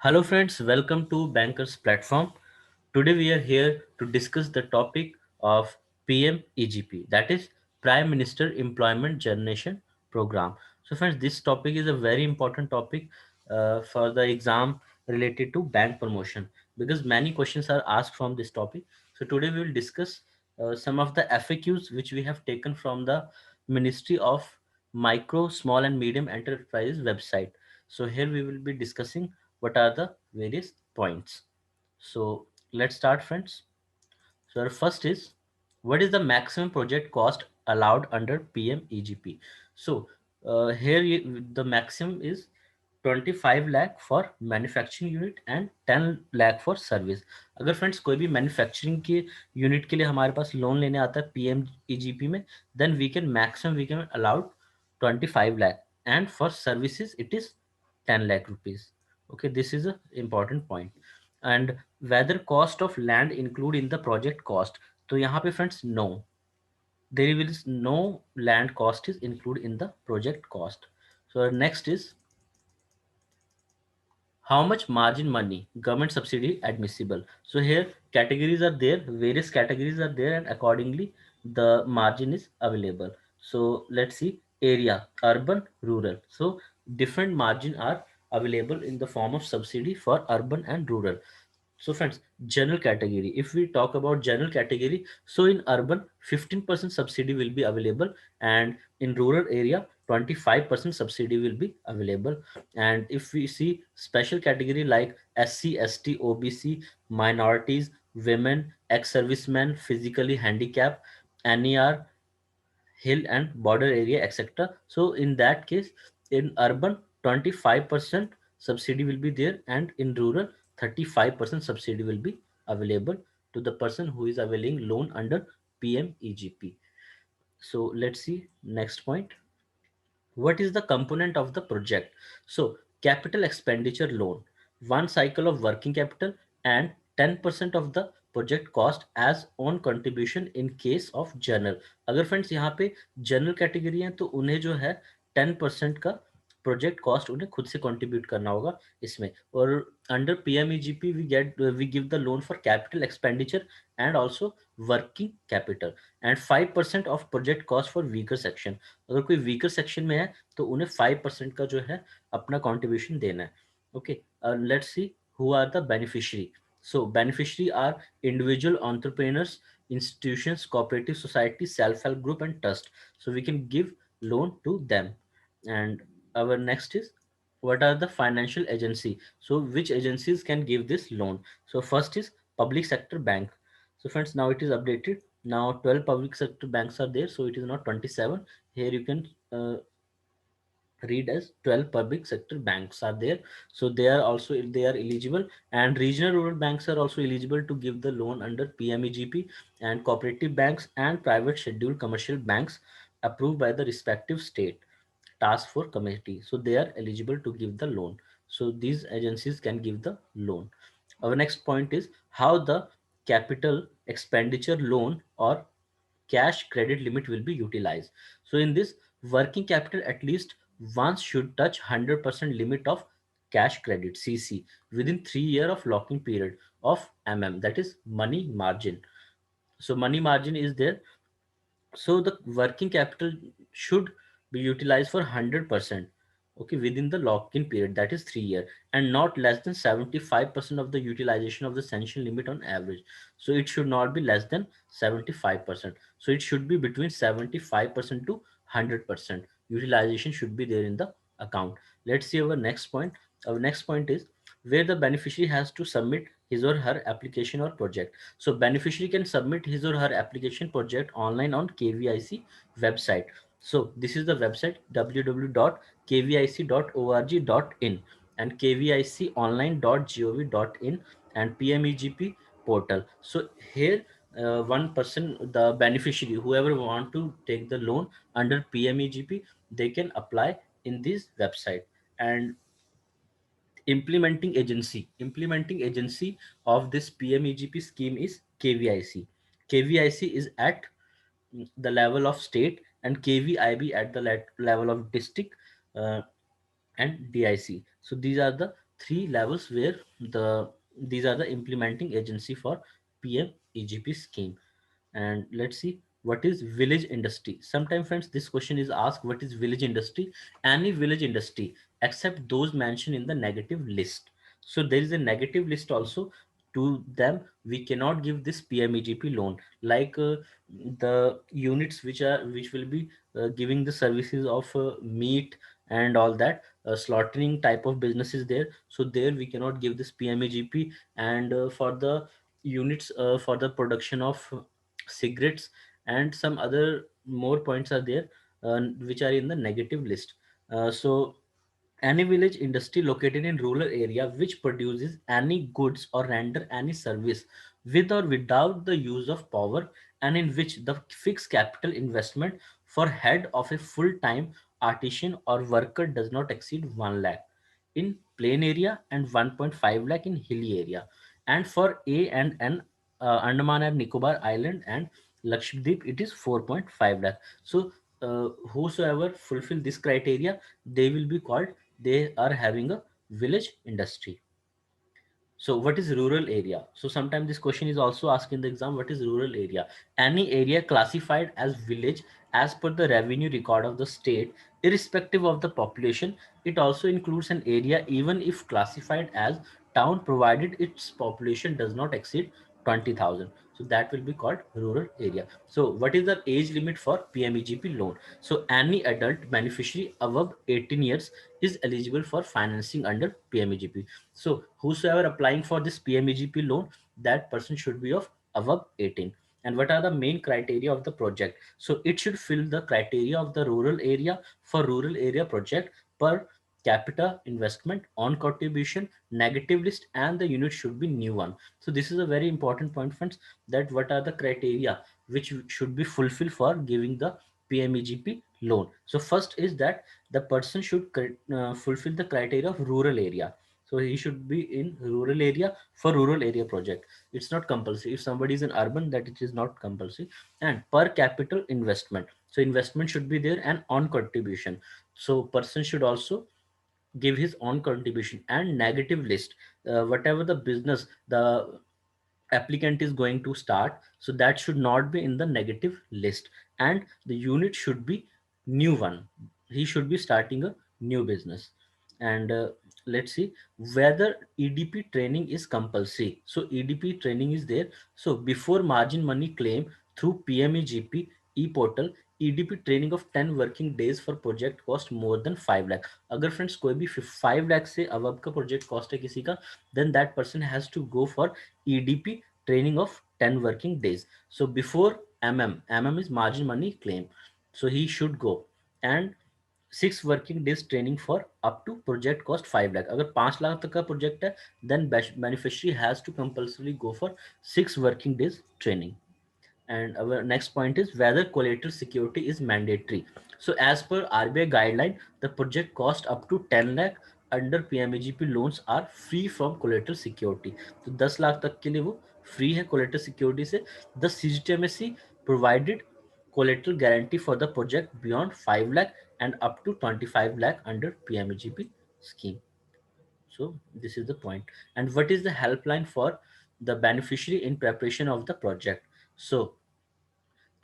Hello, friends. Welcome to Bankers Platform. Today, we are here to discuss the topic of PMEGP, that is Prime Minister Employment Generation Program. So, friends, this topic is a very important topic for the exam related to bank promotion because many questions are asked from this topic. So, today we will discuss some of the FAQs which we have taken from the Ministry of Micro, Small, and Medium Enterprise website. So, here we will be discussing what are the various points. So let's start, friends. So our first is, what is the maximum project cost allowed under PMEGP? So here the maximum is 25 lakh for manufacturing unit and 10 lakh for service. अगर friends कोई भी manufacturing के unit के लिए हमारे पास loan लेने आता है पीएमईजीपी में, then we can allowed 25 lakh, and for services it is 10 lakh rupees. Okay, this is a important point. And whether cost of land include in the project cost, तो यहाँ पे friends no, there is no land cost is included in the project cost. So next is, how much margin money government subsidy admissible. So here categories are there, various categories are there, and accordingly the margin is available. So let's see, area, urban, rural. So different margin are available in the form of subsidy for urban and rural. So friends, general category, if we talk about general category, so in urban 15% subsidy will be available, and in rural area 25% subsidy will be available. And if we see special category like SC, ST, OBC, minorities, women, ex-servicemen, physically handicapped, NER, hill and border area, etc. So in that case, in urban 25% subsidy will be there, and in rural 35% subsidy will be available to the person who is availing loan under PMEGP. So let's see next point. What is the component of the project? So capital expenditure loan, one cycle of working capital, and 10% of the project cost as own contribution in case of general. अगर friends यहाँ पे general category है तो उन्हें जो है 10% का project cost उन्हें खुद से कंट्रीब्यूट करना होगा इसमें. और under PMEGP we give the loan for capital expenditure and also working capital, and 5% of project cost for weaker section. अगर कोई वीकर सेक्शन में है तो उन्हें 5% का जो है अपना कंट्रीब्यूशन देना है. Okay, let's see who are the beneficiary. So beneficiary are individual entrepreneurs, institutions, cooperative society, self-help group, and trust. So we can give loan to them. And our next is, what are the financial agency? So which agencies can give this loan? So first is public sector bank. So friends, now it is updated. Now 12 public sector banks are there, so it is not 27. Here you can read as 12 public sector banks are there, so they are eligible. And regional rural banks are also eligible to give the loan under PMEGP, and cooperative banks and private scheduled commercial banks approved by the respective state task force committee, so they are eligible to give the loan. So these agencies can give the loan. Our next point is, how the capital expenditure loan or cash credit limit will be utilized. So in this, working capital at least once should touch 100% limit of cash credit CC within 3 year of locking period of that is money margin. So money margin is there, so the working capital should be utilized for 100%, okay, within the lock-in period, that is 3 year, and not less than 75% of the utilization of the sanction limit on average. So it should not be less than 75%. So it should be between 75% to 100% utilization should be there in the account. Let's see our next point. Our next point is, where the beneficiary has to submit his or her application or project. So beneficiary can submit his or her application project online on KVIC website. So this is the website www.kvic.org.in and kviconline.gov.in and PMEGP portal. So here one person, the beneficiary, whoever want to take the loan under PMEGP, they can apply in this website. And implementing agency of this PMEGP scheme is KVIC. KVIC is at the level of state, and KVIB at the level of district, uh, and DIC. So these are the three levels where the these are the implementing agency for PMEGP scheme. And let's see what is village industry. Sometimes friends this question is asked, what is village industry? Any village industry except those mentioned in the negative list. So there is a negative list also. To them we cannot give this PMEGP loan, like the units which will be giving the services of meat and all that, slaughtering type of business is there, so there we cannot give this PMEGP. And for the units for the production of cigarettes and some other more points are there, which are in the negative list. So any village industry located in rural area which produces any goods or render any service with or without the use of power, and in which the fixed capital investment for head of a full-time artisan or worker does not exceed 1 lakh in plain area and 1.5 lakh in hilly area. And for A and N, Andaman and Nicobar Island and Lakshadweep, it is 4.5 lakh. So whosoever fulfill this criteria, they will be called, they are having a village industry. So what is rural area? So sometimes this question is also asked in the exam, what is rural area? Any area classified as village as per the revenue record of the state, irrespective of the population. It also includes an area even if classified as town, provided its population does not exceed 20,000. So that will be called rural area. So what is the age limit for PMEGP loan? So any adult beneficiary above 18 years is eligible for financing under PMEGP. So whosoever applying for this PMEGP loan, that person should be of above 18. And what are the main criteria of the project? So it should fill the criteria of the rural area. For rural area project, per capita investment, on contribution, negative list, and the unit should be new one. So this is a very important point, friends, that what are the criteria which should be fulfilled for giving the PMEGP loan. So first is that the person should fulfill the criteria of rural area. So he should be in rural area for rural area project. It's not compulsory. If somebody is in urban, that it is not compulsory. And per capital investment, so investment should be there, and on contribution, so person should also give his own contribution. And negative list, whatever the business the applicant is going to start, so that should not be in the negative list. And the unit should be new one, he should be starting a new business. And let's see whether EDP training is compulsory. So EDP training is there. So before margin money claim through PMEGP e-portal, EDP training of 10 working days for project cost more than 5 lakh. अगर friends कोई भी 5 लाख से अब का project cost है किसी का, then that person has to go for EDP training of 10 working days. So before MM is margin money claim. So he should go. And 6 working days training for up to project cost 5 lakh. अगर 5 लाख तक का project है, then beneficiary has to compulsorily go for 6 working days training. And our next point is whether collateral security is mandatory. So as per RBI guideline, the project cost up to 10 lakh under PMEGP loans are free from collateral security. तो 10 लाख तक के लिए वो free है collateral security से. The CGTMSC provided collateral guarantee for the project beyond 5 lakh and up to 25 lakh under PMEGP scheme. So this is the point. And what is the helpline for the beneficiary in preparation of the project? So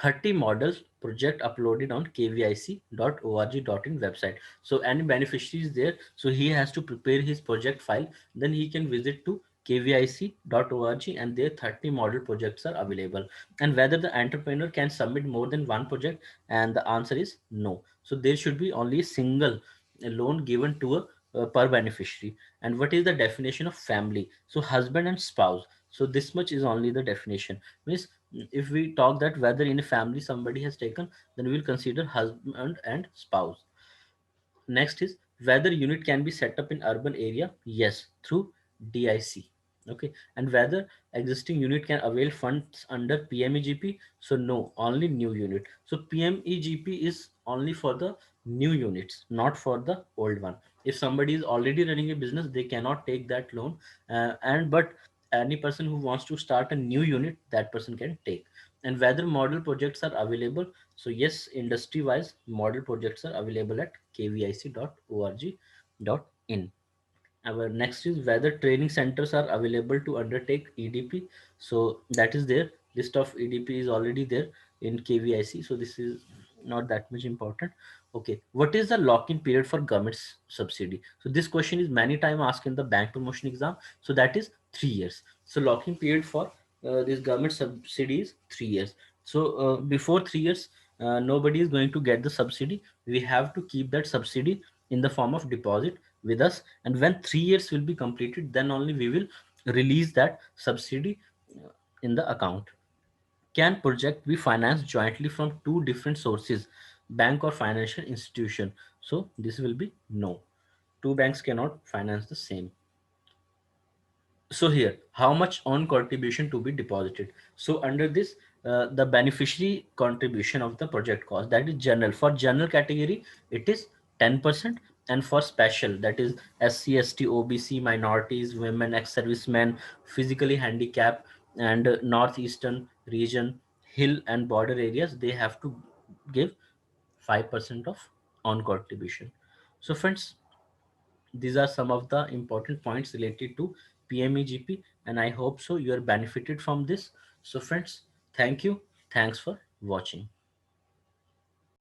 30 models project uploaded on kvic.org.in website. So any beneficiary is there, so he has to prepare his project file, then he can visit to kvic.org, and there 30 model projects are available. And whether the entrepreneur can submit more than one project, and the answer is no. So there should be only a single loan given to a per beneficiary. And what is the definition of family? So husband and spouse. So this much is only the definition. Means if we talk that whether in a family somebody has taken, then we will consider husband and spouse. Next is whether unit can be set up in urban area. Yes, through DIC. Okay. And whether existing unit can avail funds under PMEGP. So no, only new unit. So PMEGP is only for the new units, not for the old one. If somebody is already running a business, they cannot take that loan. And but any person who wants to start a new unit, that person can take. And whether model projects are available. So yes, industry wise model projects are available at kvic.org.in. Our next is whether training centers are available to undertake EDP. So that is there. List of EDP is already there in KVIC. So this is not that much important. Okay, what is the lock-in period for government subsidy? So this question is many time asked in the bank promotion exam. So that is 3 years. So lock-in period for this government subsidy is 3 years. So before 3 years, nobody is going to get the subsidy. We have to keep that subsidy in the form of deposit with us, and when 3 years will be completed, then only we will release that subsidy in the account. Can project be financed jointly from two different sources, bank or financial institution? So this will be no. Two banks cannot finance the same. So here, how much on contribution to be deposited? So under this, the beneficiary contribution of the project cost, that is general. For general category, it is 10%, and for special, that is SC, ST, OBC, minorities, women, ex-servicemen, physically handicapped, and northeastern region, hill and border areas, they have to give 5% of on contribution. So friends, these are some of the important points related to PMEGP, and I hope so you are benefited from this. So friends, thank you. Thanks for watching.